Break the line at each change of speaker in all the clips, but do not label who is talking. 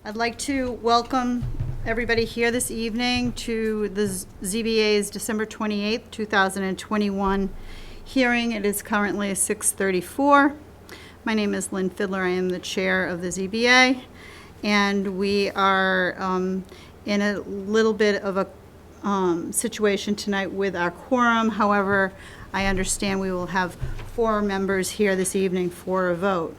I'd like to welcome everybody here this evening to the ZBA's December 28th, 2021 hearing. It is currently 6:34. My name is Lynn Fiddler. I am the chair of the ZBA, and we are in a little bit of a situation tonight with our quorum. However, I understand we will have 4 members here this evening for a vote.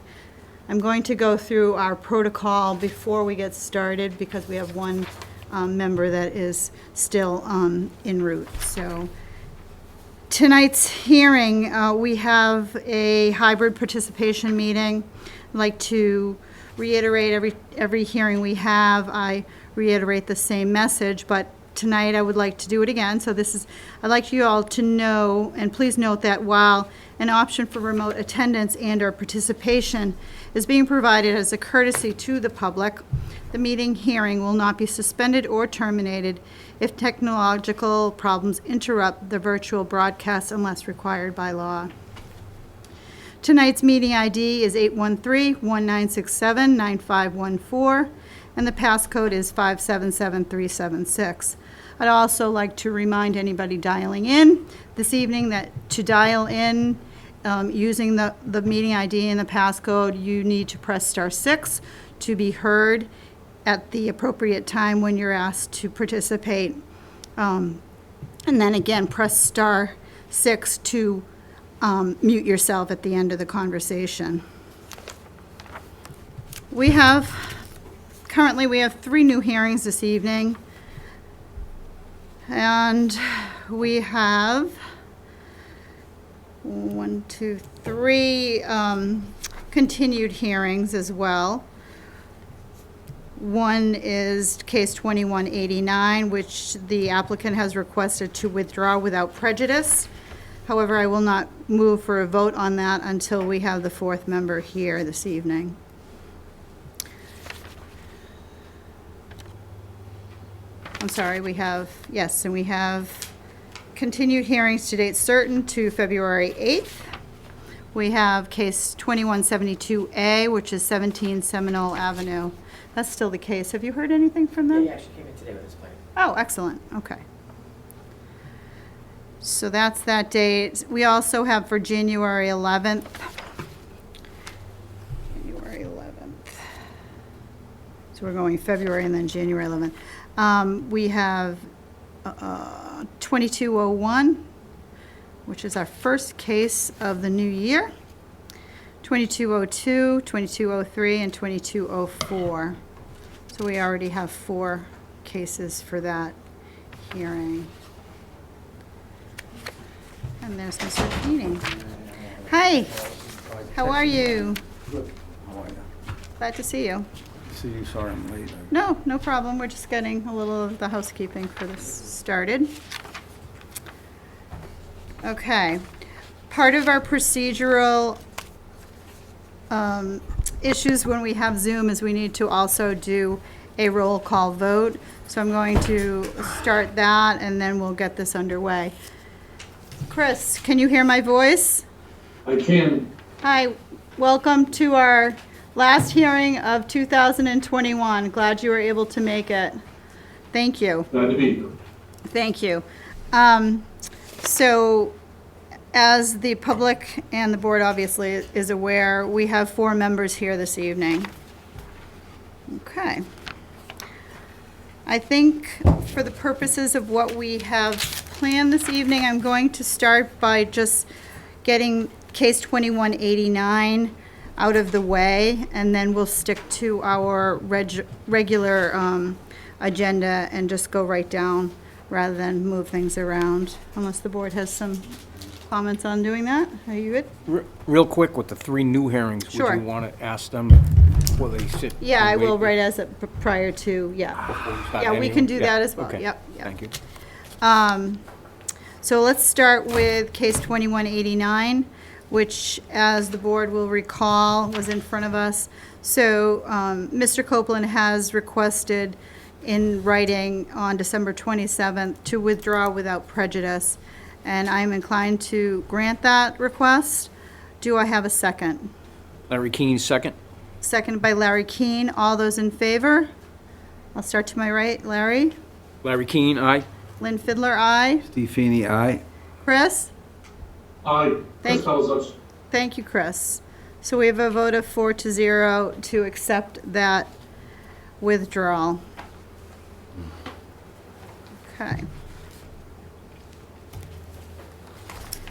I'm going to go through our protocol before we get started because we have one member that is still en route. So tonight's hearing, we have a hybrid participation meeting. I'd like to reiterate every hearing we have. I reiterate the same message, but tonight I would like to do it again. So I'd like you all to know, and please note that while an option for remote attendance and/or participation is being provided as a courtesy to the public, the meeting hearing will not be suspended or terminated if technological problems interrupt the virtual broadcast unless required by law. Tonight's meeting ID is 813-1967-9514, and the passcode is 577376. I'd also like to remind anybody dialing in this evening that to dial in using the meeting ID and the passcode, you need to press *6 to be heard at the appropriate time when you're asked to participate. And then again, press *6 to mute yourself at the end of the conversation. Currently we have 3 new hearings this evening. And we have 3 continued hearings as well. One is case 2189, which the applicant has requested to withdraw without prejudice. However, I will not move for a vote on that until we have the 4th member here this evening. I'm sorry, we have continued hearings to date certain to February 8th. We have case 2172A, which is 17 Seminole Avenue. That's still the case. Have you heard anything from them?
Yeah, he actually came in today with his plan.
Oh, excellent, okay. So that's that date. We also have for January 11th. So we're going February and then January 11th. We have 2201, which is our first case of the new year, 2202, 2203, and 2204. So we already have 4 cases for that hearing. And there's Mr. Feeney. Hi, how are you?
Good. How are you?
Glad to see you.
See you, sorry I'm late.
No problem. We're just getting a little of the housekeeping for this started. Okay. Part of our procedural issues when we have Zoom is we need to also do a roll call vote. So I'm going to start that and then we'll get this underway. Chris, can you hear my voice?
I can.
Hi, welcome to our last hearing of 2021. Glad you were able to make it. Thank you.
Glad to be here.
Thank you. So, as the public and the board obviously is aware, we have 4 members here this evening. Okay. I think for the purposes of what we have planned this evening, I'm going to start by just getting case 2189 out of the way, and then we'll stick to our regular agenda and just go right down rather than move things around, unless the board has some comments on doing that. Are you good?
Real quick, with the 3 new hearings,
Sure.
would you want to ask them before they sit?
Yeah,
and
I will
wait
right as a, prior to, yeah.
before we start
Yeah, we
anyone?
can do
Yeah,
that as well.
okay.
Yep.
Thank you.
So let's start with case 2189, which, as the board will recall, was in front of us. So Mr. Copeland has requested in writing on December 27th to withdraw without prejudice, and I'm inclined to grant that request. Do I have a second?
Larry Keane, second.
seconded by Larry Keane. All those in favor? I'll start to my right. Larry?
Larry Keane, aye.
Lynn Fiddler, aye.
Steve Feeney, aye.
Chris?
Aye.
Thank-
Chris Fellows.
Thank you, Chris. So we have a vote of 4-0 to accept that withdrawal. Okay.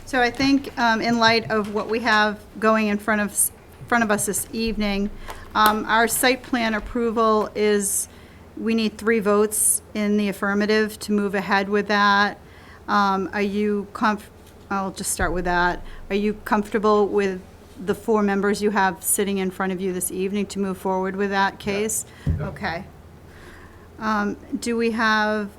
So I think in light of what we have going in front of us this evening, our site plan approval is, we need 3 votes in the affirmative to move ahead with that. Are you I'll just start with that. Are you comfortable with the 4 members you have sitting in front of you this evening to move forward with that case? Okay. Do we have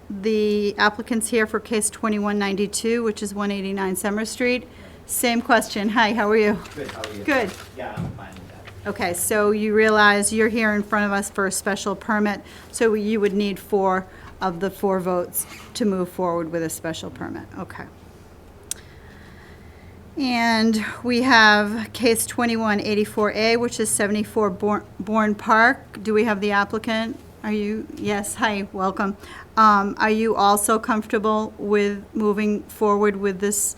the applicants here for case 2192, which is 189 Summer Street? Same question. Hi, how are you?
Good, how are you?
Good.
Yeah, I'm fine with that.
Okay, so you realize you're here in front of us for a special permit, so you would need 4 of the 4 votes to move forward with a special permit. Okay. And we have case 2184A, which is 74 Bourne Park. Do we have the applicant? Are you, yes, hi, welcome. Are you also comfortable with moving forward with this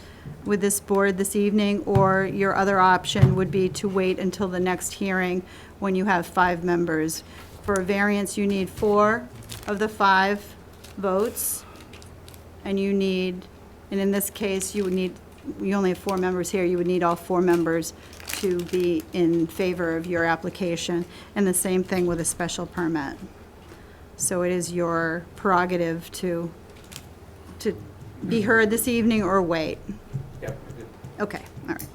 board this evening? Or your other option would be to wait until the next hearing when you have 5 members? For a variance, you need 4 of the 5 votes. And you need, and in this case, you only have 4 members here, you would need all 4 members to be in favor of your application. And the same thing with a special permit. So it is your prerogative to be heard this evening or wait.
Yep.
Okay, all right.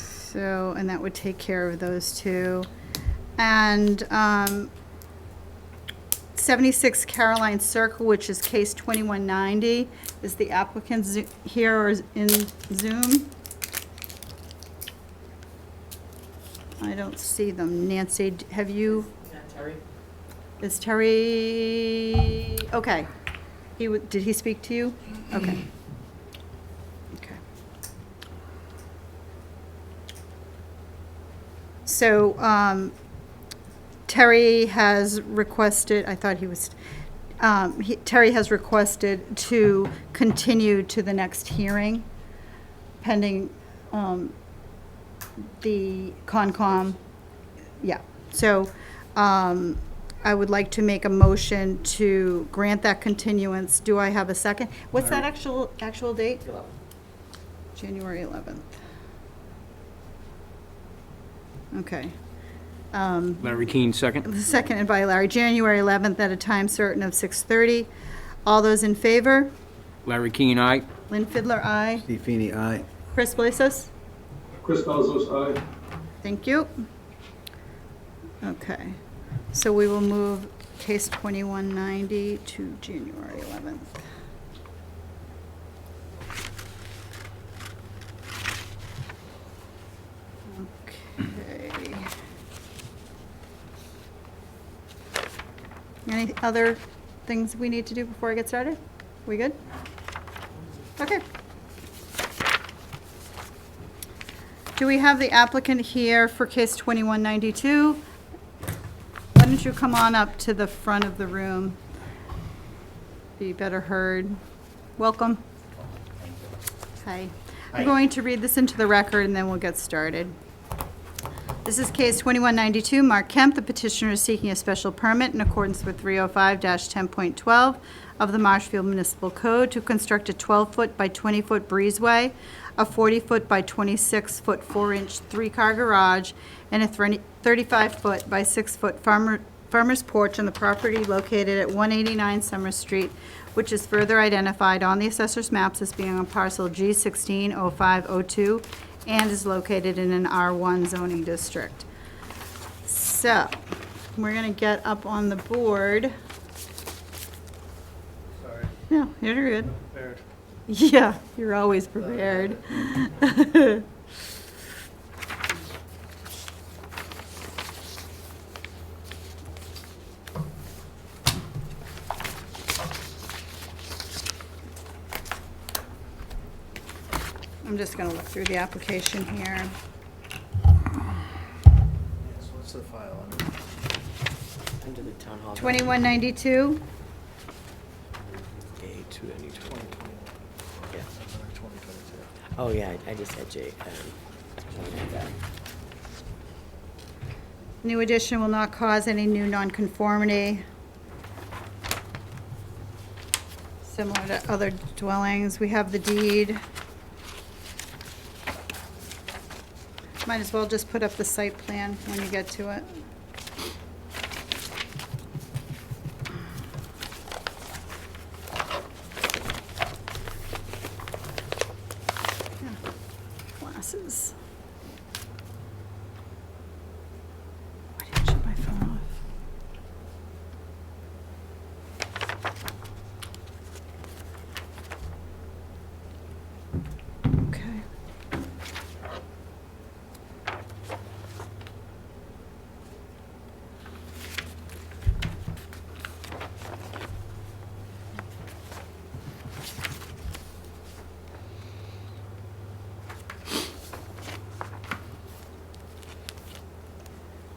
So, and that would take care of those 2. And 76 Caroline Circle, which is case 2190, is the applicant here or is in Zoom? I don't see them. Nancy, have you?
Terry?
Is Terry, okay. Did he speak to you? Okay. Okay. So, Terry has requested, I thought he was, Terry has requested to continue to the next hearing pending, the Concom, yeah. So, I would like to make a motion to grant that continuance. Do I have a second? What's that actual date? January 11th. Okay.
Larry Keane, second.
Seconded by Larry. January 11th at a time certain of 6:30. All those in favor?
Larry Keane, aye.
Lynn Fiddler, aye.
Steve Feeney, aye.
Chris Blazos?
Chris Fellows, aye.
Thank you. Okay, so we will move case 2190 to January 11th. Okay. Any other things we need to do before I get started? We good? Okay. Do we have the applicant here for case 2192? Why don't you come on up to the front of the room? Be better heard. Welcome. Hi. I'm going to read this into the record and then we'll get started. This is case 2192, Mark Kemp. The petitioner is seeking a special permit in accordance with 305-10.12 of the Marshfield Municipal Code to construct a 12-foot by 20-foot breezeway, a 40-foot by 26-foot 4-inch 3-car garage, and a 35-foot by 6-foot farmer's porch on the property located at 189 Summer Street, which is further identified on the assessor's maps as being on parcel G160502 and is located in an R1 zoning district. So, we're going to get up on the board.
Sorry,
No, you're good.
prepared.
Yeah, you're always prepared. I'm just gonna look through the application here.
Yes, what's the file under?
Under the town hall.
2192,
J 292.
2021.
Yeah.
Under 2022.
Oh, yeah, I just had J. Something like that.
new addition will not cause any new nonconformity. Similar to other dwellings, we have the deed. Might as well just put up the site plan when you get to it. Yeah, glasses. Why did I shut my phone off? Okay.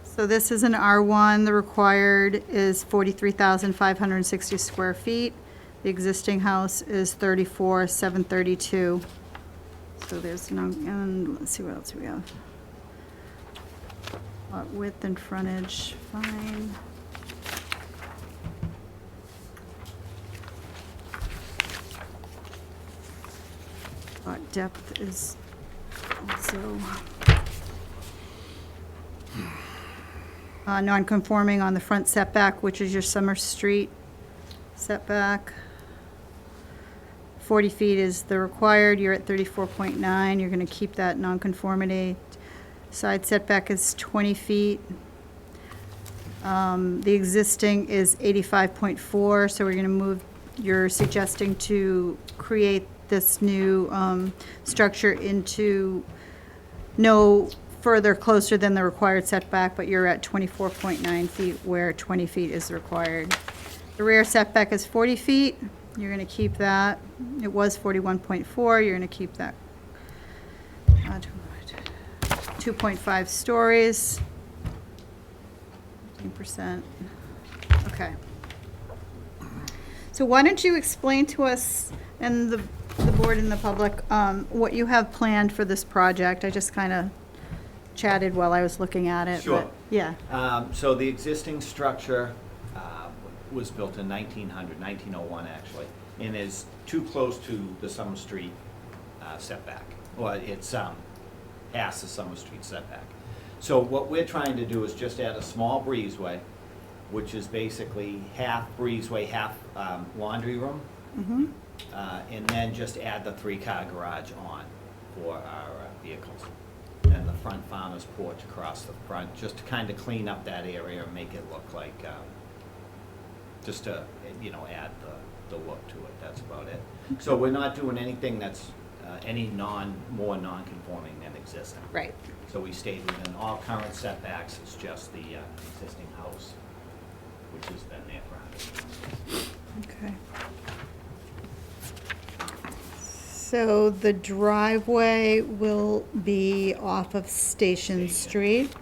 So this is an R1, the required is 43,560 square feet. The existing house is 34,732. So there's no, and let's see what else we have. Lot width and frontage, fine. Lot depth is also non-conforming on the front setback, which is your Summer Street setback. 40 feet is the required, you're at 34.9, you're gonna keep that non-conformity. Side setback is 20 feet. The existing is 85.4, so we're gonna move, you're suggesting to create this new structure into no further closer than the required setback, but you're at 24.9 feet where 20 feet is required. The rear setback is 40 feet. You're going to keep that. It was 41.4. You're going to keep that. 2.5 stories. 15%. Okay. So why don't you explain to us and the board and the public what you have planned for this project? I just kind of chatted while I was looking at it.
Sure.
But, yeah.
So the existing structure was built in 1901 actually, and is too close to the Summer Street setback. Well, it's past the Summer Street setback. So what we're trying to do is just add a small breezeway, which is basically half breezeway, half laundry room, and then just add the 3-car garage on for our vehicles. And the front farmer's porch across the front, just to kind of clean up that area and make it look like, just to, you know, add the look to it, that's about it. So we're not doing anything that's any more non-conforming than existing.
Right.
So we stayed within all current setbacks, it's just the existing house, which has been there for 100 years.
Okay. So the driveway will be off of Station Street.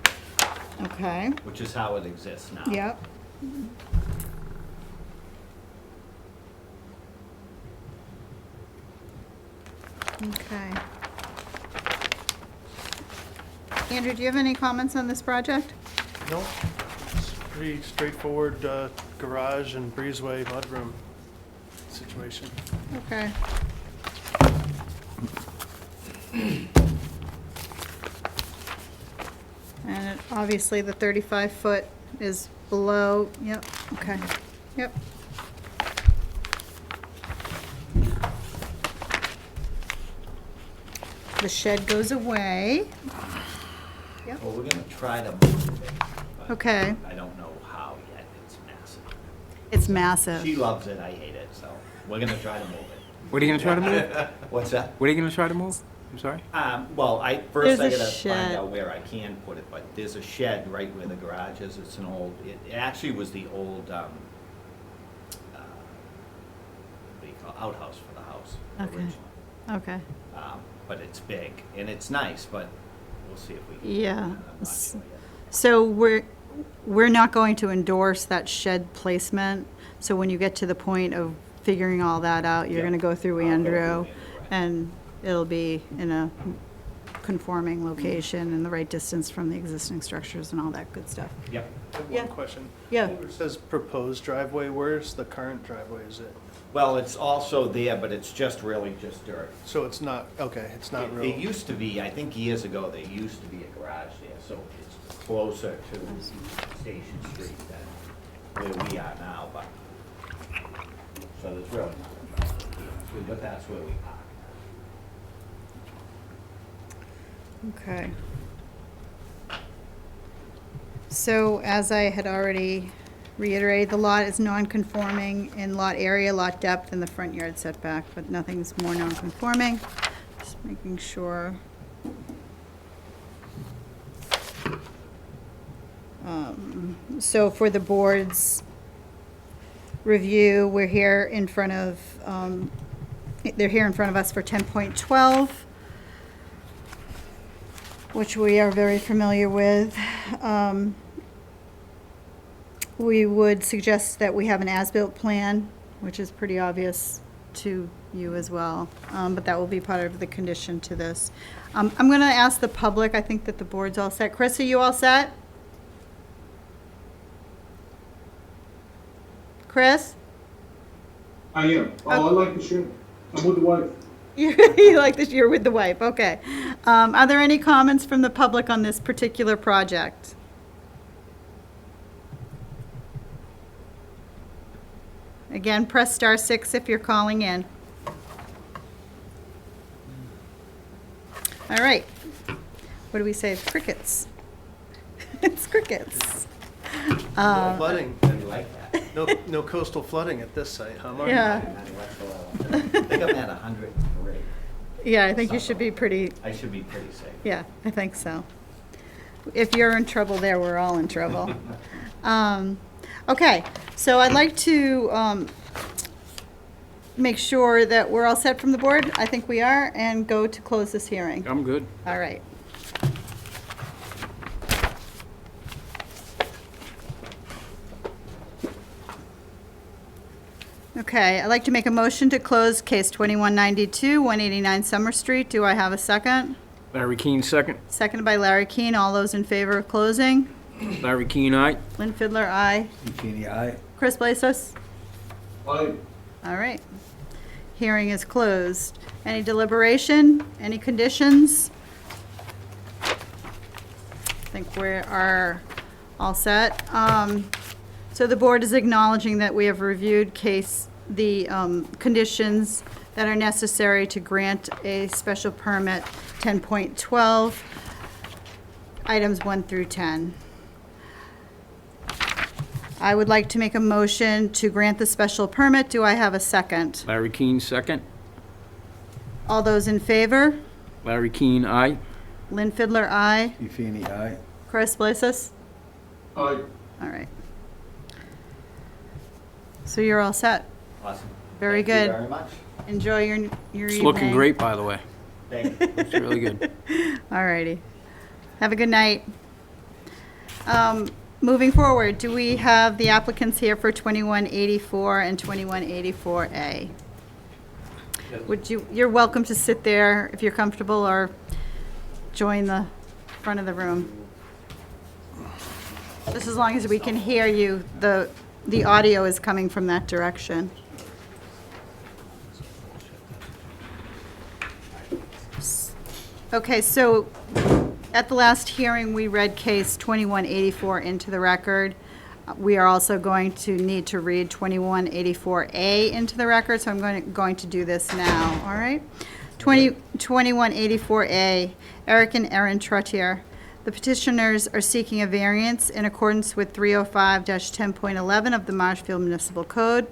Okay.
Which is how it exists now.
Yep. Okay. Andrew, do you have any comments on this project?
No, it's pretty straightforward garage and breezeway mudroom situation.
Okay. And obviously the 35-foot is below, yep, okay, yep. The shed goes away. Yep.
Well, we're gonna try to move it. but
Okay.
I don't know how yet, it's massive.
It's massive.
She loves it, I hate it, so we're gonna try to move it.
What are you gonna try to move?
What's that?
What are you gonna try to move? I'm sorry?
Well, first I
There's a
gotta
shed.
find out where I can put it, but there's a shed right where the garage is. It's an old, it actually was the old, what do you call, outhouse for the house
Okay.
originally.
Okay,
but it's big, and it's nice, but we'll see if we can.
Yeah.
I'm not sure yet.
So we're not going to endorse that shed placement. So when you get to the point of figuring all that out, you're
Yeah.
going to go through
I'll go through
Andrew,
Andrew, right.
and it'll be in a conforming location and the right distance from the existing structures and all that good stuff.
Yep.
I have
Yeah.
one question.
Yeah.
It says proposed driveway, where's the current driveway, is it?
Well, it's also there, but it's just really just dirt.
So it's not, okay, it's not
It
real.
used to be, I think years ago, there used to be a garage there, so it's closer to Station Street than where we are now, but, so there's really nothing, but that's where we park.
Okay. So as I had already reiterated, the lot is non-conforming in lot area, lot depth, and the front yard setback, but nothing's more non-conforming. Just making sure. So for the board's review, we're here in front of, they're here in front of us for 10.12. Which we are very familiar with. We would suggest that we have an as-built plan, which is pretty obvious to you as well, but that will be part of the condition to this. I'm going to ask the public, I think that the board's all set. Chris, are you all set? Chris?
I am. Oh, I like the shed. I'm with the wife.
You like this, you're with the wife, okay. Are there any comments from the public on this particular project? Again, press *6 if you're calling in. All right. What do we say? Crickets. It's crickets.
No flooding,
You like that?
no coastal flooding at this site, huh, Mark?
Yeah.
I think I'm at 103.
Yeah, I think you should be pretty,
I should be pretty safe.
yeah, I think so. If you're in trouble there, we're all in trouble. Okay, so I'd like to make sure that we're all set from the board. I think we are, and go to close this hearing.
I'm good.
All right. Okay, I'd like to make a motion to close case 2192, 189 Summer Street. Do I have a second?
Larry Keane, second.
Seconded by Larry Keane. All those in favor of closing?
Larry Keane, aye.
Lynn Fiddler, aye.
Buffini, aye.
Chris Blasos?
Aye.
All right. Hearing is closed. Any deliberation? Any conditions? I think we are all set. So the board is acknowledging that we have reviewed the conditions that are necessary to grant a special permit 10.12, items 1 through 10. I would like to make a motion to grant the special permit. Do I have a second?
Larry Keane, second.
All those in favor?
Larry Keane, aye.
Lynn Fiddler, aye.
Buffini, aye.
Chris Blasos?
Aye.
All right. So you're all set.
Awesome.
Very
Thank you
good.
very much.
Enjoy your evening.
It's looking great, by the way.
Thank you.
It's really good.
All righty. Have a good night. Moving forward, do we have the applicants here for 2184 and 2184A? You're welcome to sit there if you're comfortable, or join the front of the room. Just as long as we can hear you, the audio is coming from that direction. Okay, so at the last hearing, we read case 2184 into the record. We are also going to need to read 2184A into the record, so I'm going to do this now, all right? 2184A, Eric and Erin Trottier. The petitioners are seeking a variance in accordance with 305-10.11 of the Marshfield Municipal Code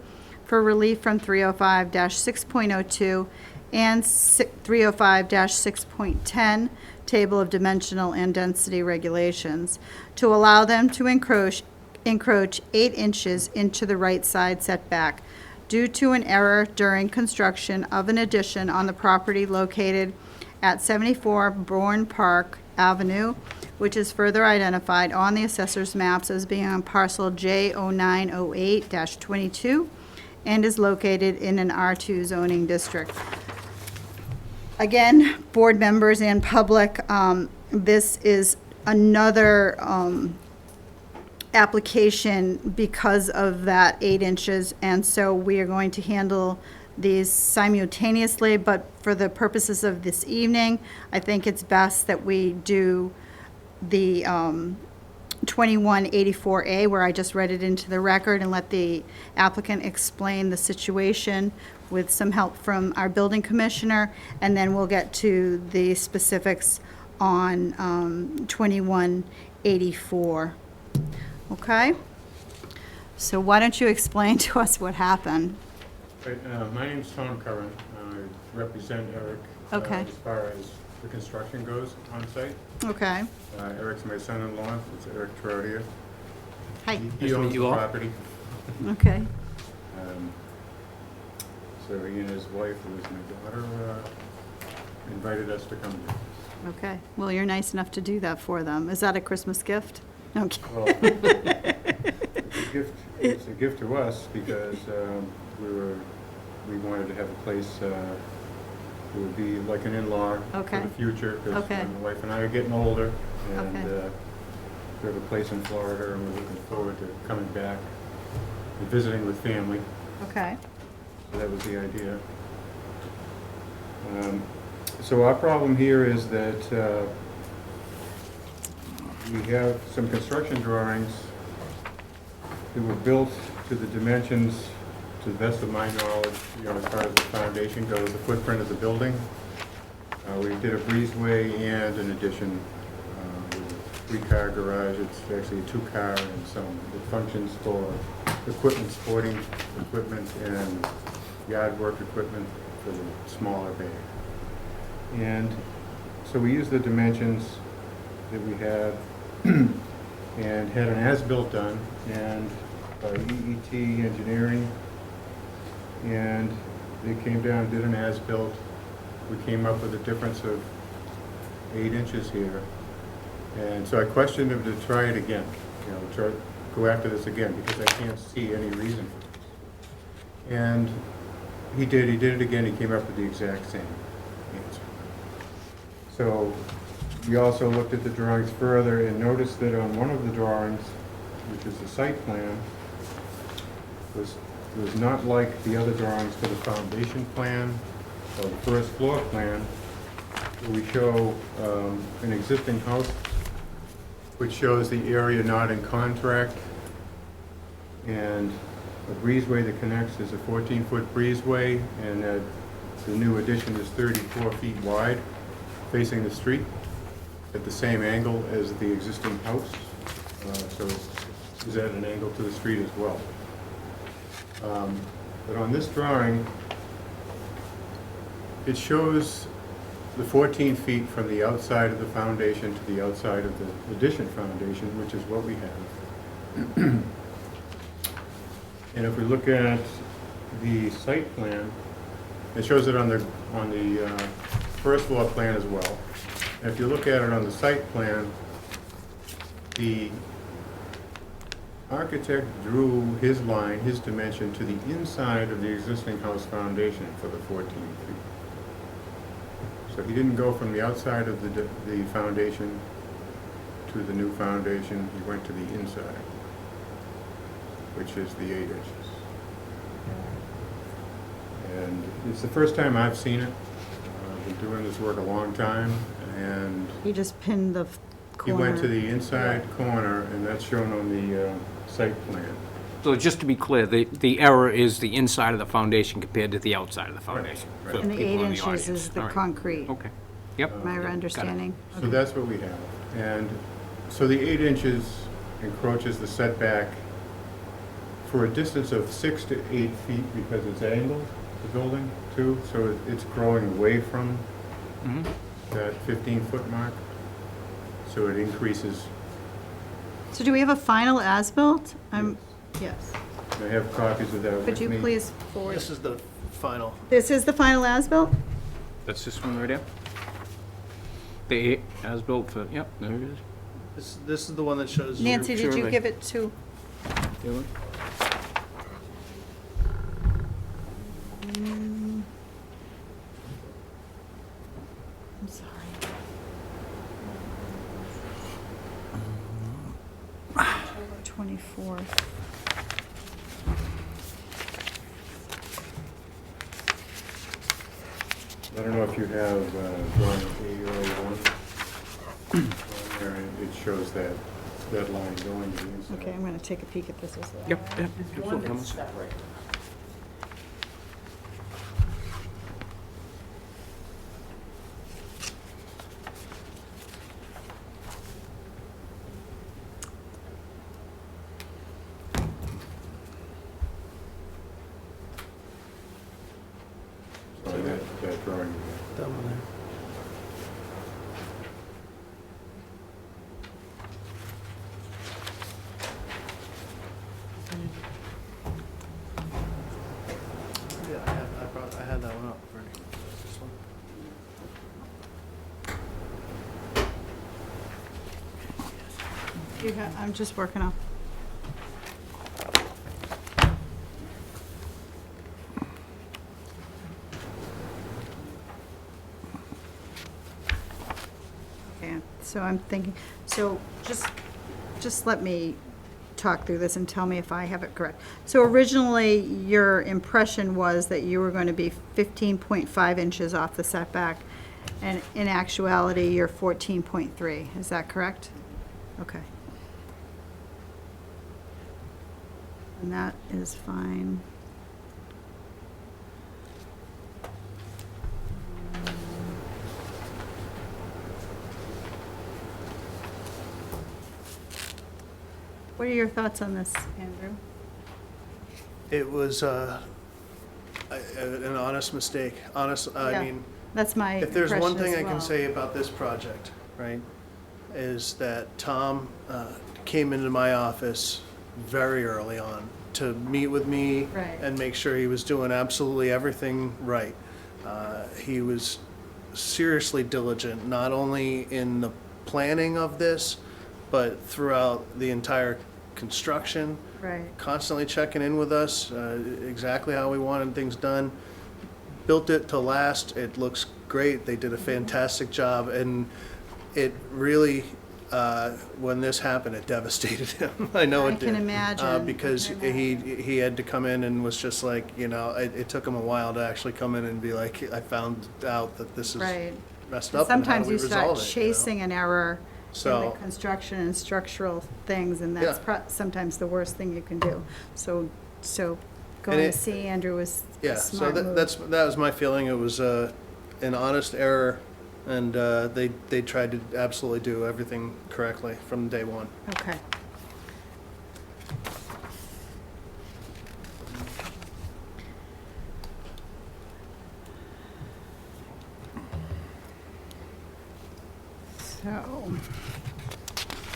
for relief from 305-6.02 and 305-6.10 Table of Dimensional and Density Regulations to allow them to encroach 8 inches into the right side setback due to an error during construction of an addition on the property located at 74 Bourne Park Avenue, which is further identified on the assessor's maps as being on parcel J0908-22 and is located in an R2 zoning district. Again, board members and public, this is another application because of that 8 inches, and so we are going to handle these simultaneously, but for the purposes of this evening, I think it's best that we do the 2184A, where I just read it into the record, and let the applicant explain the situation with some help from our building commissioner, and then we'll get to the specifics on 2184. Okay? So why don't you explain to us what happened?
Right, my name's Tom Curran. I represent Eric
Okay.
as far as the construction goes on site.
Okay.
Eric's my son-in-law. It's Eric Trotter.
Hi.
He owns the property.
Okay.
So he and his wife, who is my daughter, invited us to come here.
Okay. Well, you're nice enough to do that for them. Is that a Christmas gift? Okay.
Well, it's a gift to us because we wanted to have a place that would be like an in-law
Okay.
for the future. Because
Okay.
my wife and I are getting older, and
Okay.
we have a place in Florida, and we're looking forward to coming back and visiting with family.
Okay.
So that was the idea. So our problem here is that we have some construction drawings that were built to the dimensions, to the best of my knowledge, as far as the foundation goes, the footprint of the building. We did a breezeway and an addition, with a 3-car garage. It's actually a 2-car, and it functions for equipment, sporting equipment, and yard work equipment for the smaller bay. And so we used the dimensions that we had and had an as-built done, and by EET Engineering, and they came down and did an as-built. We came up with a difference of 8 inches here, and so I questioned him to try it again, go after this again, because I can't see any reason for this. And he did it again. He came up with the exact same answer. So we also looked at the drawings further and noticed that on one of the drawings, which is the site plan, was not like the other drawings for the foundation plan or the first floor plan, where we show an existing house, which shows the area not in contract, and a breezeway that connects is a 14-foot breezeway, and the new addition is 34 feet wide, facing the street at the same angle as the existing house. So it's at an angle to the street as well. But on this drawing, it shows the 14 feet from the outside of the foundation to the outside of the addition foundation, which is what we have. And if we look at the site plan, it shows it on the first floor plan as well. And if you look at it on the site plan, the architect drew his line, his dimension, to the inside of the existing house foundation for the 14 feet. So he didn't go from the outside of the foundation to the new foundation. He went to the inside, which is the 8 inches. And it's the first time I've seen it. I've been doing this work a long time, and
He just pinned the
he
corner.
went to the inside corner, and that's shown on the site plan.
So just to be clear, the error is the inside of the foundation compared to the outside of the foundation.
Right.
for
And the
people
8
in
inches
audience.
is the
All right.
concrete,
Okay, yep.
my understanding.
So that's what we have. And so the 8 inches encroaches the setback for a distance of 6 to 8 feet because it's angled, the building, too. So it's growing away from
Mhm.
that 15-foot mark. So it increases.
So do we have a final as-built? Yes.
I have copies of that with me.
Could you please forward?
This is the final.
This is the final as-built?
That's this one right here? The as-built for, yep, there it is.
This is the one that shows.
Nancy, did you
survey.
give it to?
The other one?
I'm sorry. October 24th.
I don't know if you have drawing A01 on there, and it shows that line going to the inside.
Okay, I'm gonna take a peek at this as well.
Yep, yep.
There's one
absolutely.
that's separate.
So that drawing.
That one there. Yeah, I had that one up already. This one.
I'm just working on. Okay, so I'm thinking, so just let me talk through this and tell me if I have it correct. So originally, your impression was that you were going to be 15.5 inches off the setback, and in actuality, you're 14.3. Is that correct? Okay. And that is fine. What are your thoughts on this, Andrew?
It was an honest mistake. Honest,
Yeah,
I mean,
That's my
if there's one
impression
thing
as
I can
well.
say about this project, right, is that Tom came into my office very early on to meet with me
Right.
and make sure he was doing absolutely everything right. He was seriously diligent, not only in the planning of this, but throughout the entire construction.
Right.
Constantly checking in with us, exactly how we wanted things done. Built it to last. It looks great. They did a fantastic job, and it really, when this happened, it devastated him. I know
I
it did.
can imagine.
Because
I can
he had to come in and was just like, it took him a while to actually come in and be like, I found out that this is
Right.
messed
And
up, and how
sometimes
do we
you start
resolve it?
chasing an error in the
So-
construction and structural things, and that's
Yeah.
sometimes the worst thing you can do. So going
it-
to see Andrew was a
Yeah, so
smart move.
that was my feeling. It was an honest error, and they tried to absolutely do everything correctly from day one.
Okay. So,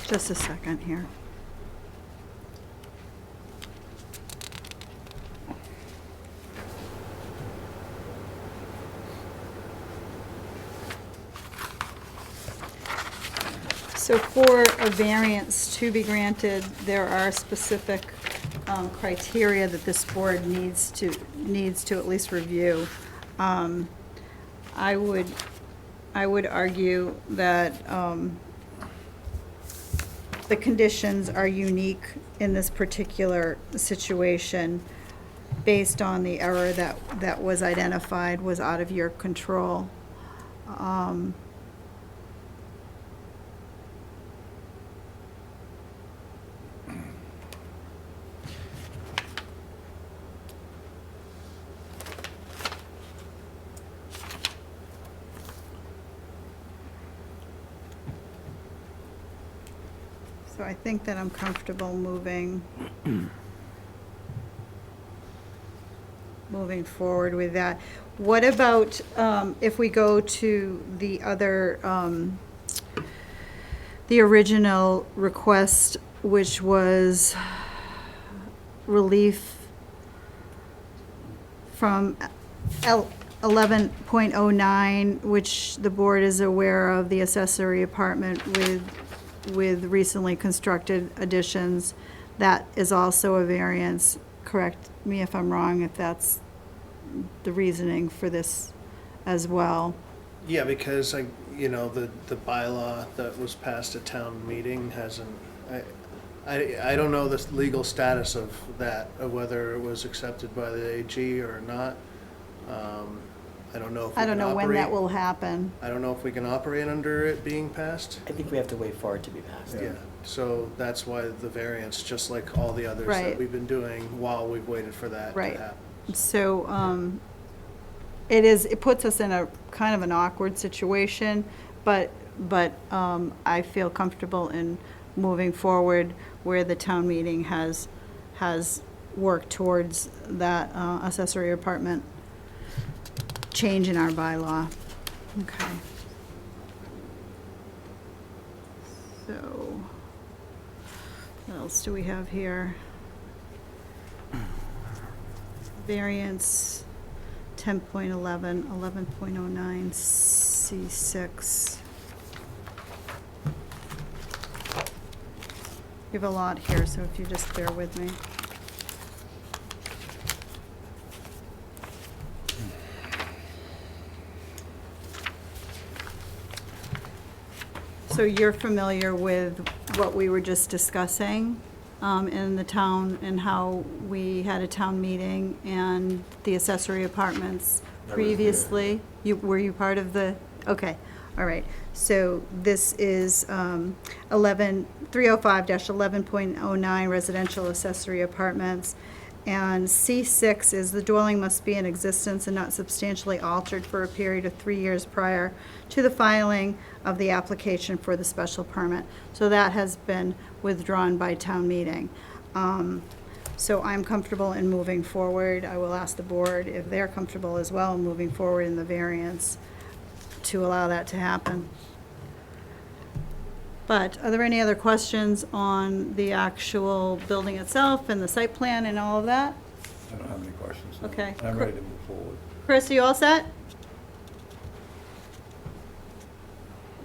just a second here. So for a variance to be granted, there are specific criteria that this board needs to at least review. I would argue that the conditions are unique in this particular situation based on the error that was identified, was out of your control. So I think that I'm comfortable moving forward with that. What about if we go to the other, the original request, which was relief from 11.09, which the board is aware of, the accessory apartment with recently constructed additions. That is also a variance. Correct me if I'm wrong, if that's the reasoning for this as well.
Yeah, because the bylaw that was passed at town meeting hasn't, I don't know the legal status of that, of whether it was accepted by the AG or not. I don't know if we
I don't
can
know when that
operate.
will happen.
I don't know if we can operate under it being passed.
I think we have to wait for it to be passed.
Yeah, so that's why the variance, just like all the others
Right.
that we've been doing while we've waited for that to
Right.
happen.
So, it puts us in a kind of an awkward situation, but I feel comfortable in moving forward where the town meeting has worked towards that accessory apartment change in our bylaw. Okay. So, what else do we have here? Variance 10.11, 11.09, C6. We have a lot here, so if you just bear with me. So you're familiar with what we were just discussing in the town and how we had a town meeting and the accessory apartments previously? Were you part of the, okay, all right. So this is 305-11.09 residential accessory apartments. And C6 is the dwelling must be in existence and not substantially altered for a period of 3 years prior to the filing of the application for the special permit. So that has been withdrawn by town meeting. So I'm comfortable in moving forward. I will ask the board if they're comfortable as well in moving forward in the variance to allow that to happen. But are there any other questions on the actual building itself and the site plan and all of that?
I don't have any questions. no.
Okay.
I'm ready to move forward.
Chris, are you all set?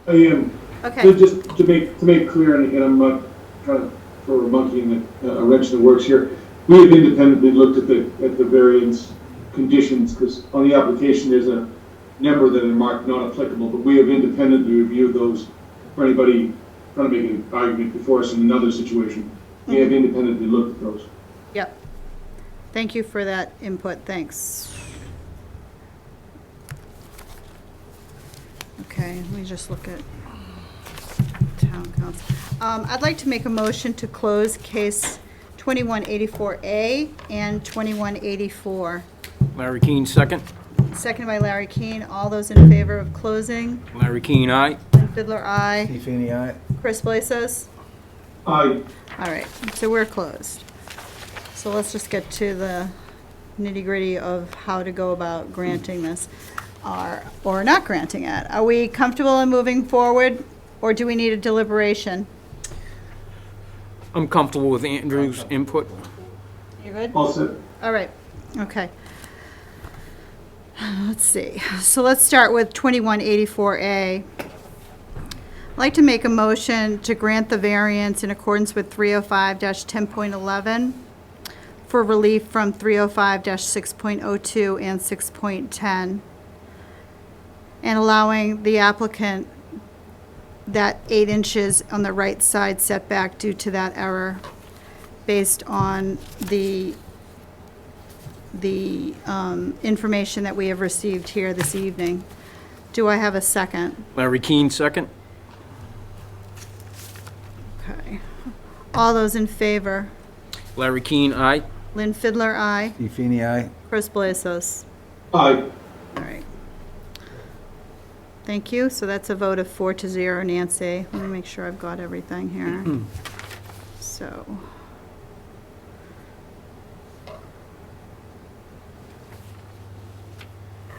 I am.
Okay.
So just to make clear, and I'm not trying to throw a monkey in a wrench in the works here, we have independently looked at the variance conditions, because on the application, there's a number that are marked not applicable, but we have independently reviewed those for anybody trying to make an argument before us in another situation. We have independently looked at those.
Yep. Thank you for that input, thanks. Okay, let me just look at town council. I'd like to make a motion to close case 2184A and 2184.
Larry Keane, second.
Seconded by Larry Keane. All those in favor of closing?
Larry Keane, aye.
Lynn Fiddler, aye.
Steve Feeney, aye.
Chris Blazos?
Aye.
All right, so we're closed. So let's just get to the nitty-gritty of how to go about granting this, or not granting it. Are we comfortable in moving forward, or do we need a deliberation?
I'm comfortable with Andrew's input.
You good?
All set.
All right, okay. Let's see, so let's start with 2184A. I'd like to make a motion to grant the variance in accordance with 305-10.11 for relief from 305-6.02 and 6.10, and allowing the applicant that 8 inches on the right side setback due to that error based on the information that we have received here this evening. Do I have a second?
Larry Keane, second.
Okay. All those in favor?
Larry Keane, aye.
Lynn Fiddler, aye.
Steve Feeney, aye.
Chris Blazos.
Aye.
All right. Thank you. So that's a vote of 4-0, Nancy. Let me make sure I've got everything here. So.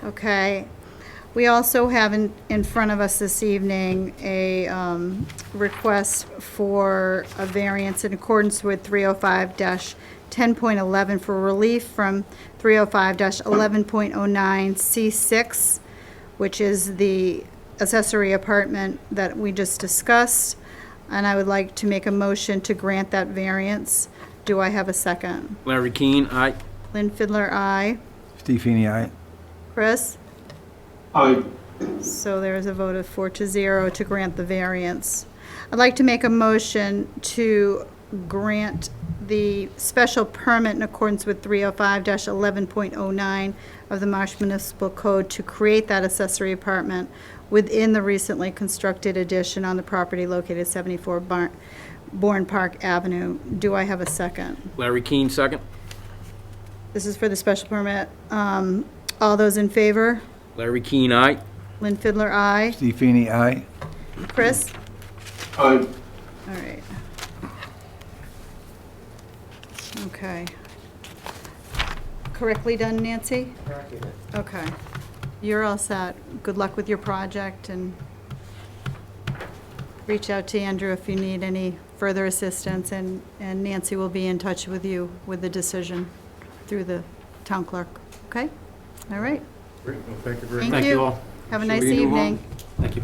Okay. We also have in front of us this evening a request for a variance in accordance with 305-10.11 for relief from 305-11.09 C6, which is the accessory apartment that we just discussed. And I would like to make a motion to grant that variance. Do I have a second?
Larry Keane, aye.
Lynn Fiddler, aye.
Steve Feeney, aye.
Chris?
Aye.
So there is a vote of 4-0 to grant the variance. I'd like to make a motion to grant the special permit in accordance with 305-11.09 of the Marsh Municipal Code to create that accessory apartment within the recently constructed addition on the property located at 74 Bourne Park Avenue. Do I have a second?
Larry Keane, second.
This is for the special permit. All those in favor?
Larry Keane, aye.
Lynn Fiddler, aye.
Steve Feeney, aye.
Chris?
Aye.
All right. Okay. Correctly done, Nancy? Okay. You're all set. Good luck with your project, and reach out to Andrew if you need any further assistance, and Nancy will be in touch with you with the decision through the town clerk. Okay? All right.
Great, well, thank you very
Thank
much.
Thank you
you.
all.
Have a
Should
nice
we move on?
evening.
Thank you.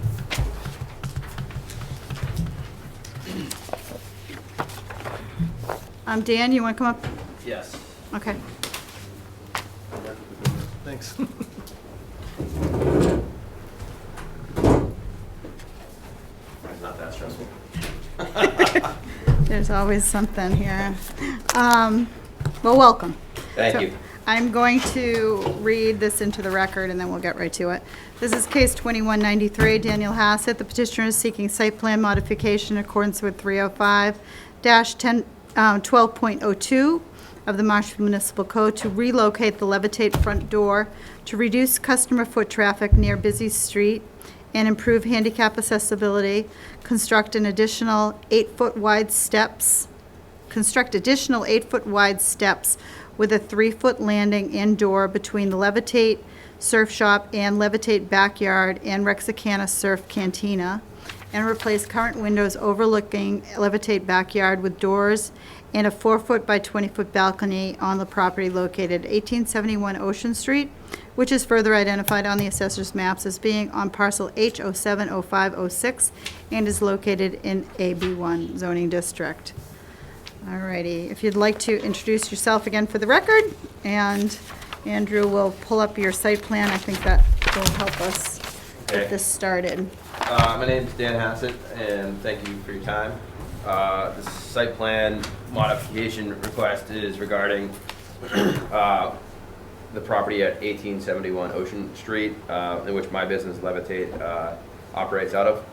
Dan, you want to come up?
Yes.
Okay.
Thanks.
Not that stressful.
There's always something here. Well, welcome.
Thank
So,
you.
I'm going to read this into the record, and then we'll get right to it. This is case 2193, Daniel Hassett. The petitioner is seeking site plan modification in accordance with 305-12.02 of the Marshfield Municipal Code to relocate the Levitate front door to reduce customer foot traffic near busy street and improve handicap accessibility, construct additional 8-foot wide steps with a 3-foot landing and door between the Levitate Surf Shop and Levitate Backyard and Rexicana Surf Cantina, and replace current windows overlooking Levitate Backyard with doors and a 4-foot by 20-foot balcony on the property located at 1871 Ocean Street, which is further identified on the assessor's maps as being on parcel H070506 and is located in AB1 zoning district. All righty, if you'd like to introduce yourself again for the record, and Andrew will pull up your site plan. I think that will help us
Okay.
get this started.
My name's Dan Hassett, and thank you for your time. The site plan modification request is regarding the property at 1871 Ocean Street, in which my business Levitate operates out of.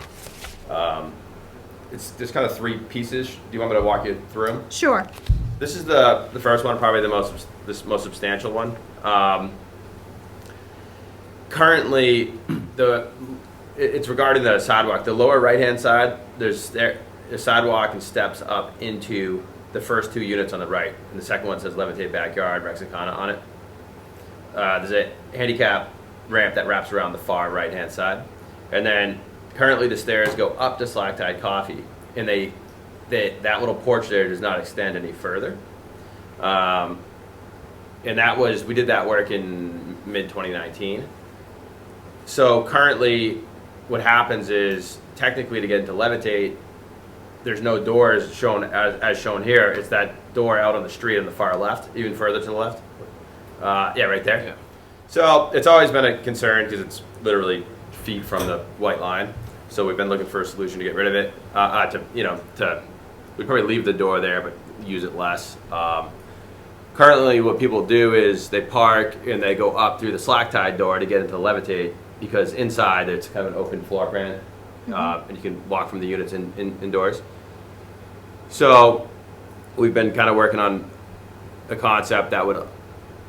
There's kind of 3 pieces. Do you want me to walk you through them?
Sure.
This is the first one, probably the most substantial one. Currently, it's regarding the sidewalk. The lower right-hand side, there's a sidewalk and steps up into the first 2 units on the right, and the second one says Levitate Backyard, Rexicana on it. There's a handicap ramp that wraps around the far right-hand side, and then currently the stairs go up to Slack Tide Coffee, and that little porch there does not extend any further. And we did that work in mid-2019. So currently, what happens is, technically to get into Levitate, there's no doors shown as shown here. It's that door out on the street on the far left, even further to the left. Yeah, right there.
Yeah.
So it's always been a concern because it's literally feet from the white line. So we've been looking for a solution to get rid of it. We'd probably leave the door there, but use it less. Currently, what people do is they park and they go up through the Slack Tide door to get into Levitate, because inside it's kind of an open floor plan, and you can walk from the units indoors. So we've been kind of working on a concept that would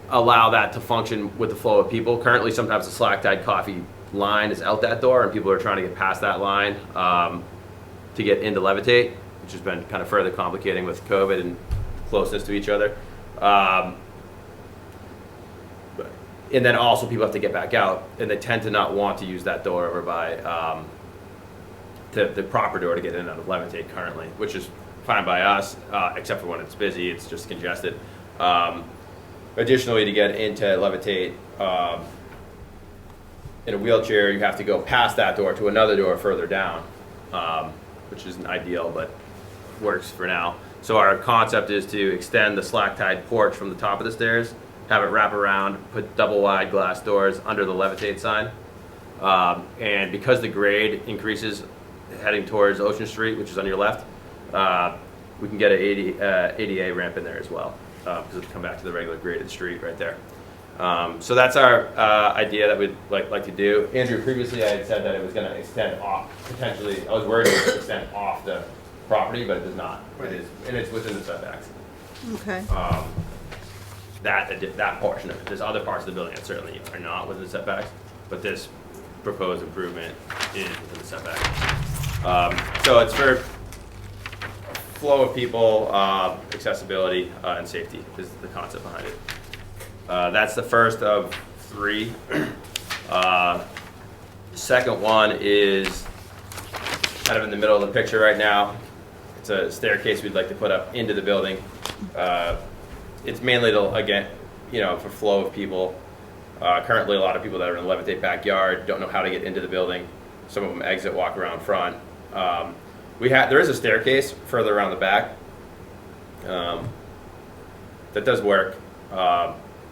allow that to function with the flow of people. Currently, sometimes the Slack Tide Coffee line is out that door, and people are trying to get past that line to get into Levitate, which has been kind of further complicating with COVID and closeness to each other. And then also people have to get back out, and they tend to not want to use that door over by the proper door to get in and out of Levitate currently, which is fine by us, except for when it's busy, it's just congested. Additionally, to get into Levitate in a wheelchair, you have to go past that door to another door further down, which isn't ideal, but works for now. So our concept is to extend the slack-tied porch from the top of the stairs, have it wrap around, put double wide glass doors under the Levitate sign. And because the grade increases heading towards Ocean Street, which is on your left, we can get an ADA ramp in there as well, because it'll come back to the regular graded street right there. So that's our idea that we'd like to do. Andrew, previously I had said that it was going to extend off, potentially. I was worried it would extend off the property, but it does not.
Right.
It is, and it's within the setbacks.
Okay.
That portion of it. There's other parts of the building that certainly are not within the setbacks, but this proposed improvement is within the setbacks. So it's for flow of people, accessibility, and safety is the concept behind it. That's the first of 3. Second one is kind of in the middle of the picture right now. It's a staircase we'd like to put up into the building. It's mainly to, again, for flow of people. Currently, a lot of people that are in the Levitate backyard don't know how to get into the building. Some of them exit, walk around front. There is a staircase further around the back that does work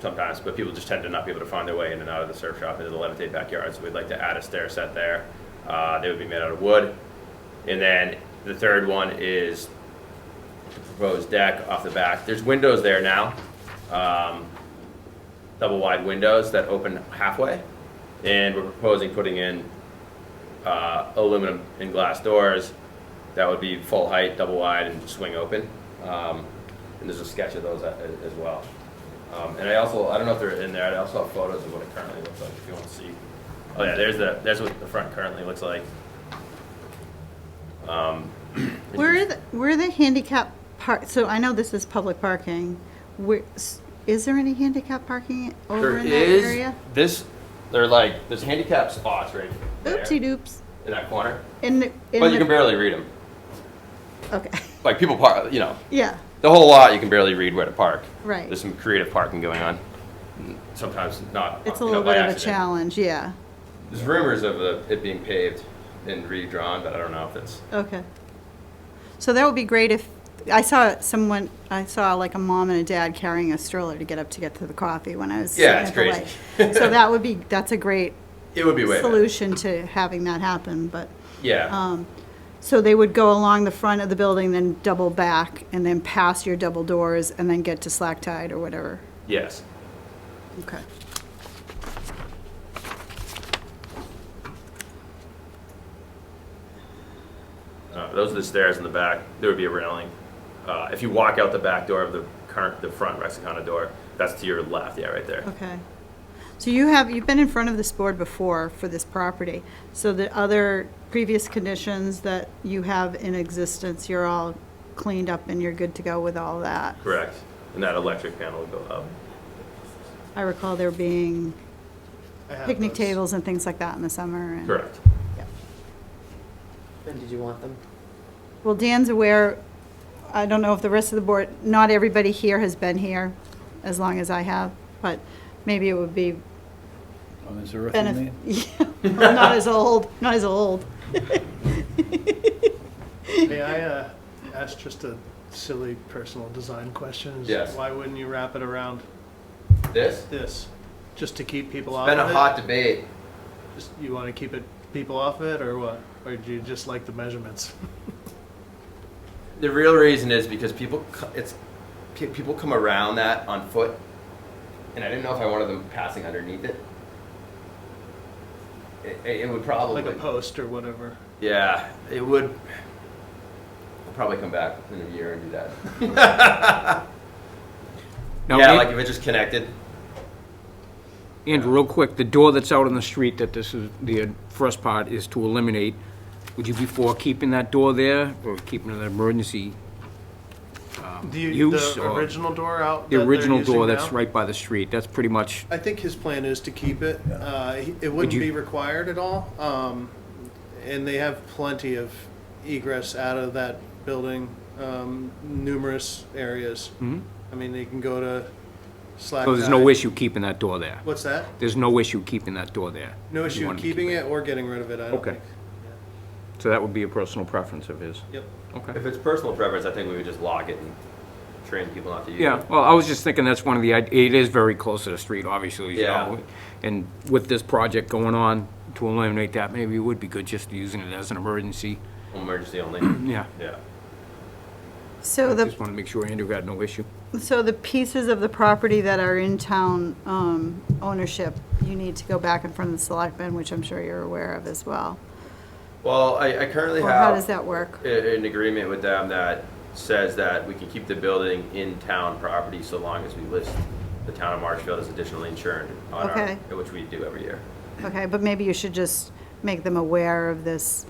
sometimes, but people just tend to not be able to find their way in and out of the surf shop into the Levitate backyard. So we'd like to add a stair set there. They would be made out of wood. And then the third one is the proposed deck off the back. There's windows there now, double wide windows that open halfway. And we're proposing putting in aluminum and glass doors that would be full height, double wide, and swing open. And there's a sketch of those as well. And I don't know if they're in there, I also have photos of what it currently looks like if you want to see. Oh yeah, there's what the front currently looks like.
Where are the handicap so I know this is public parking. Is there any handicap parking over in that area?
There's handicap spots right there.
Oopsie doops.
In that corner.
But
But you can barely read them.
Okay.
Like people park,
Yeah,
the whole lot, you can barely read where to park.
right.
There's some creative parking going on. Sometimes not.
It's a little
by
bit of a
accident.
challenge, yeah.
There's rumors of it being paved and redrawn, but I don't know if it's.
Okay. So that would be great if, I saw like a mom and a dad carrying a stroller to get to the coffee when I was
Yeah,
sitting
it's
at the
crazy.
lake. So that's a great
It would be way better.
solution to having that happen, but,
Yeah.
so they would go along the front of the building, then double back, and then pass your double doors, and then get to slack tide or whatever.
Yes.
Okay.
Those are the stairs in the back. There would be a railing. If you walk out the back door of the front Rexicana door, that's to your left. Yeah, right there.
Okay. So you've been in front of this board before for this property. So the other previous conditions that you have in existence, you're all cleaned up and you're good to go with all that?
Correct. And that electric panel would go up.
I recall there being
I have
picnic
those.
tables and things like that in the summer. And,
Correct.
yeah.
And did you want them?
Well, Dan's aware, I don't know if the rest of the board, not everybody here has been here as long as I have, but maybe it would be
On this earth, you mean?
Yeah, well, not as old.
May I ask just a silly personal design question?
Yes.
Why wouldn't you wrap it around
This?
this? Just to keep people off
Been
of
a
it?
hot debate.
Just, you want to keep people off of it, or what? Or do you just like the measurements?
The real reason is because people come around that on foot, and I didn't know if I wanted them passing underneath it. It would probably
Like a post or whatever.
Yeah, it would. I'll probably come back in a year and do that.
Now,
Yeah, like if it's just connected.
Andrew, real quick, the door that's out on the street that this is, the first part is to eliminate, would you be for keeping that door there or keeping an emergency use.
The
or
original door out?
The
that they're
original
using
door that's
now?
right by the street, that's pretty much,
I think his plan is to keep it. It wouldn't
you-
be required at all. And they have plenty of egress out of that building, numerous areas. I mean, they can go to Slack.
so there's no
Guy.
issue keeping that door there.
What's that?
There's no issue keeping that door there.
No
If you
issue
wanted to keep
keeping it or getting rid of it, I don't
Okay.
think.
So that would be a personal preference of his.
Yep.
Okay.
If it's personal preference, I think we would just lock it and train people not to use it.
Yeah, well, I was just thinking that's one of the, it is very close to the street, obviously, you
Yeah.
know. And with this project going on, to eliminate that, maybe it would be good just using it as an emergency.
Emergency only.
Yeah.
Yeah.
So
I
the,
just want to make sure Andrew had no issue.
so the pieces of the property that are in town ownership, you need to go back in front of the selectmen, which I'm sure you're aware of as well.
Well, I currently
Or how
have
does that work?
an agreement with them that says that we can keep the building in town property so long as we list the town of Marshfield as additionally insured on
Okay.
which we do every year.
Okay, but maybe you should just make them aware of this.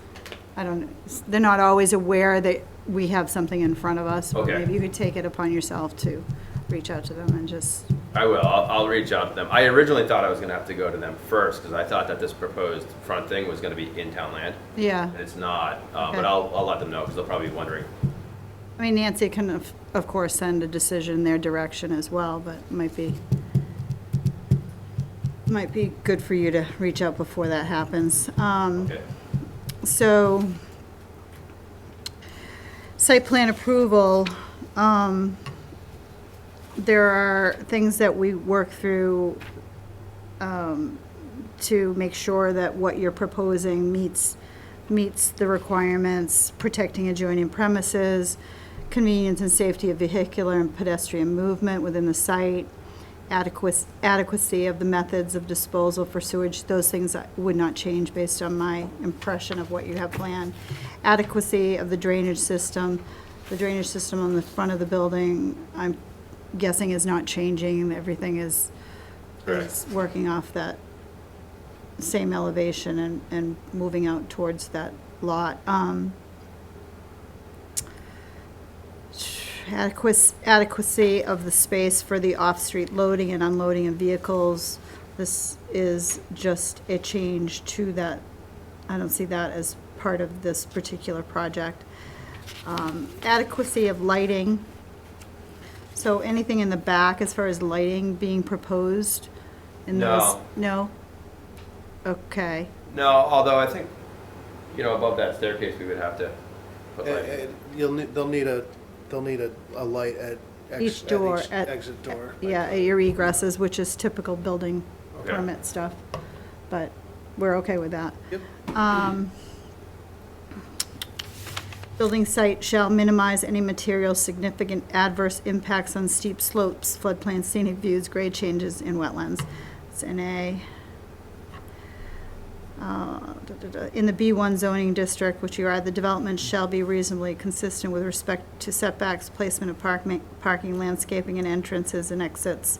I don't, they're not always aware that we have something in front of us. But
Okay.
maybe you could take it upon yourself to reach out to them and just,
I will. I'll reach out to them. I originally thought I was going to have to go to them first because I thought that this proposed front thing was going to be in town land,
yeah.
and it's not.
Okay.
But I'll let them know because they'll probably be wondering.
I mean, Nancy can, of course, send a decision in their direction as well, but it might be good for you to reach out before that happens.
Okay.
So, site plan approval, there are things that we work through to make sure that what you're proposing meets the requirements, protecting adjoining premises, convenience and safety of vehicular and pedestrian movement within the site, adequacy of the methods of disposal for sewage, those things would not change based on my impression of what you have planned. Adequacy of the drainage system on the front of the building, I'm guessing is not changing, everything is
Correct.
working off that same elevation and moving out towards that lot. Adequacy of the space for the off-street loading and unloading of vehicles. This is just a change to that. I don't see that as part of this particular project. Adequacy of lighting. So anything in the back as far as lighting being proposed in this? No? Okay.
No, although I think, above that staircase, we would have to put like.
They'll need a light at
Each door,
each exit door.
Yeah, at your egresses, which is typical building
Okay.
permit stuff, but we're okay with that.
Yep.
Building site shall minimize any material significant adverse impacts on steep slopes, floodplain, scenic views, grade changes, in wetlands. It's an A. In the B1 zoning district, which you are, the development shall be reasonably consistent with respect to setbacks, placement of parking, landscaping, and entrances and exits.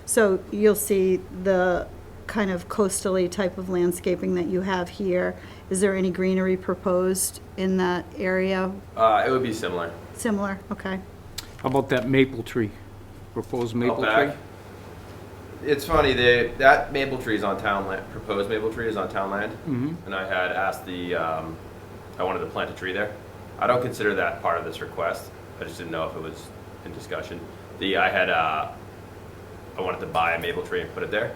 So you'll see the kind of coastal-y type of landscaping that you have here. Is there any greenery proposed in that area?
It would be similar.
Similar, okay.
How about that maple tree? Proposed maple
Out
tree?
back. It's funny, that maple tree is on town land, proposed maple tree is on town land. And I had asked I wanted to plant a tree there. I don't consider that part of this request. I just didn't know if it was in discussion. I wanted to buy a maple tree and put it there.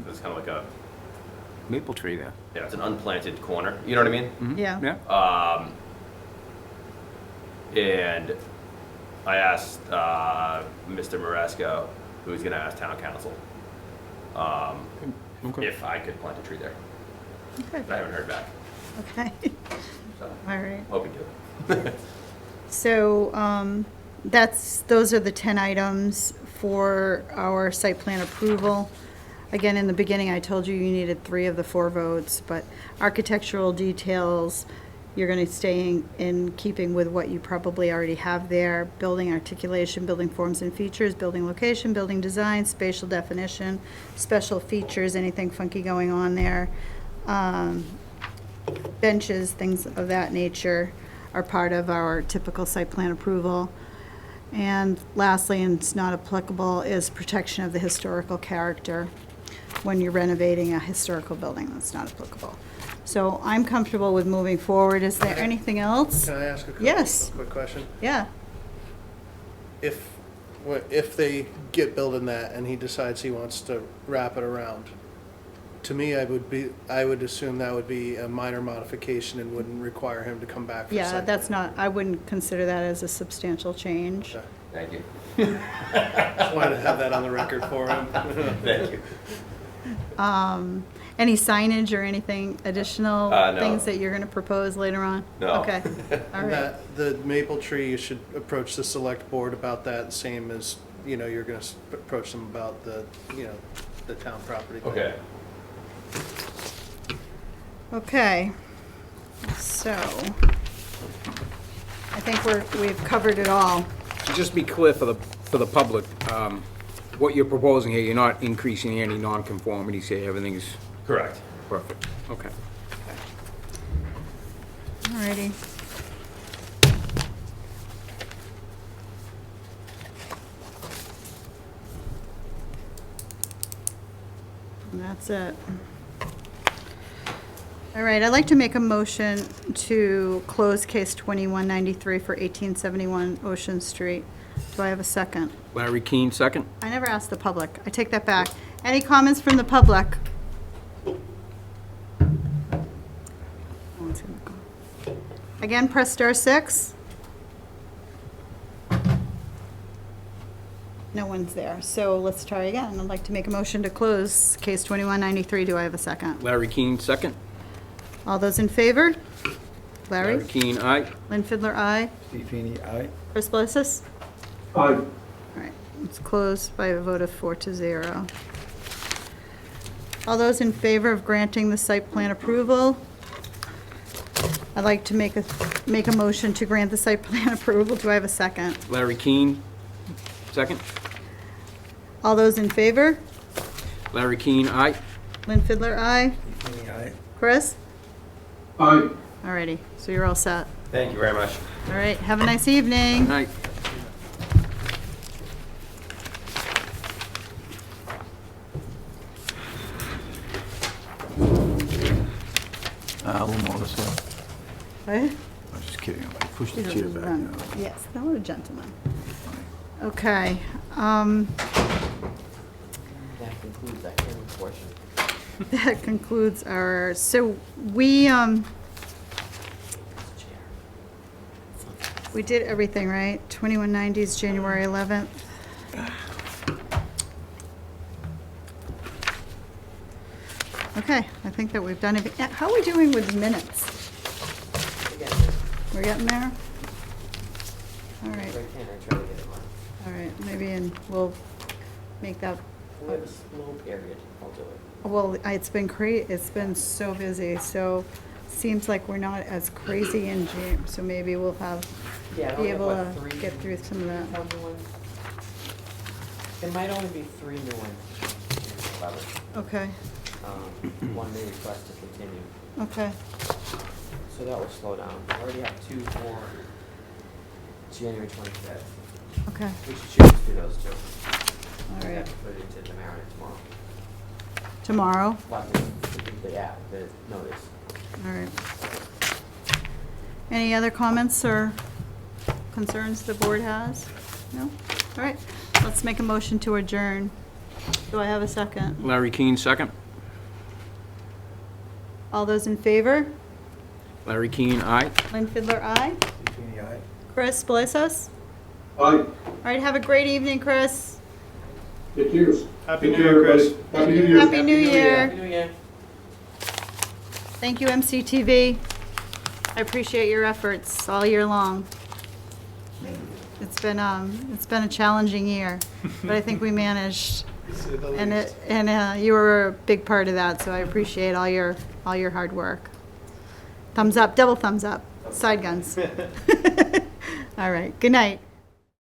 It's kind of like
Maple tree there.
it's an unplanted corner. You know what I mean?
Yeah.
Yeah?
And I asked Mr. Maresco, who's going to ask town council,
Okay.
if I could plant a tree there.
Okay.
But I haven't heard back,
Okay,
so
all right.
hoping to.
So, those are the 10 items for our site plan approval. Again, in the beginning, I told you you needed 3 of the 4 votes, but architectural details, you're gonna stay in keeping with what you probably already have there. Building articulation, building forms and features, building location, building design, spatial definition, special features, anything funky going on there. Benches, things of that nature are part of our typical site plan approval. And lastly, and it's not applicable, is protection of the historical character. When you're renovating a historical building, that's not applicable. So I'm comfortable with moving forward. Is there anything else?
Can I ask a
Yes.
quick question?
Yeah.
If they get building that and he decides he wants to wrap it around, to me, I would assume that would be a minor modification and wouldn't require him to come back for
Yeah,
site
that's
plan.
not, I wouldn't consider that as a substantial change.
Okay.
Thank you.
Just wanted to have that on the record for him.
Thank you.
Any signage or anything additional
No.
things that you're going to propose later on?
No.
Okay, all right.
The maple tree, you should approach the select board about that, same as, you're gonna approach them about the town property.
Okay.
Okay, so I think we've covered it all.
To just be clear for the public, what you're proposing here, you're not increasing any nonconformities here, everything's
Correct.
perfect. Okay.
All righty. And that's it. All right, I'd like to make a motion to close case 2193 for 1871 Ocean Street. Do I have a second?
Larry Keane, second.
I never asked the public. I take that back. Any comments from the public? No one's gonna go. Again, press star 6. No one's there, so let's try again. I'd like to make a motion to close case 2193. Do I have a second?
Larry Keane, second.
All those in favor? Larry?
Keane, aye.
Lynn Fiddler, aye.
Steve Feeney, aye.
Chris Blasius?
Aye.
All right, it's closed by a vote of 4-0. All those in favor of granting the site plan approval? I'd like to make a motion to grant the site plan approval. Do I have a second?
Larry Keane, second.
All those in favor?
Larry Keane, aye.
Lynn Fiddler, aye.
Steve Feeney, aye.
Chris?
Aye.
All righty, so you're all set.
Thank you very much.
All right, have a nice evening.
Night.
A little more this way.
What?
I'm just kidding. I pushed the
These are
chair
just
back.
run.
you know.
Yes, now what a gentleman. Okay,
That concludes that hearing portion.
that concludes our, so we,
Chair.
we did everything, right? 2190s, January 11th. Okay, I think that we've done it. How are we doing with minutes?
Again,
We're getting there? All right,
right hand, I try to get it right.
all right, maybe, and we'll make that,
We have a slow period, I'll do it.
well, it's been so busy, so seems like we're not as crazy in June, so maybe we'll have,
Yeah, I
be
only have,
able
what,
to
three
get through some of that.
more new ones? It might only be 3 new ones, in 11.
Okay,
One may request to continue,
okay,
so that will slow down. I already have 2 for January 25th.
okay,
We should choose through those 2.
all
I
right.
have to put it into the Mariner tomorrow.
Tomorrow,
Well, the app, the notice.
all right. Any other comments or concerns the board has? No? All right, let's make a motion to adjourn. Do I have a second?
Larry Keane, second.
All those in favor?
Larry Keane, aye.
Lynn Fiddler, aye.
Steve Feeney, aye.
Chris Blasius?
Aye.
All right, have a great evening, Chris.
Take care.
Happy
Take
New
care,
Year, Chris.
everybody. Happy New Year.
Happy New Year.
Happy New Year.
Thank you, MCTV. I appreciate your efforts all year long. It's been a challenging year, but I think we managed. And you were a big part of that, so I appreciate all your hard work. Thumbs up, double thumbs up, side guns. All right, good night.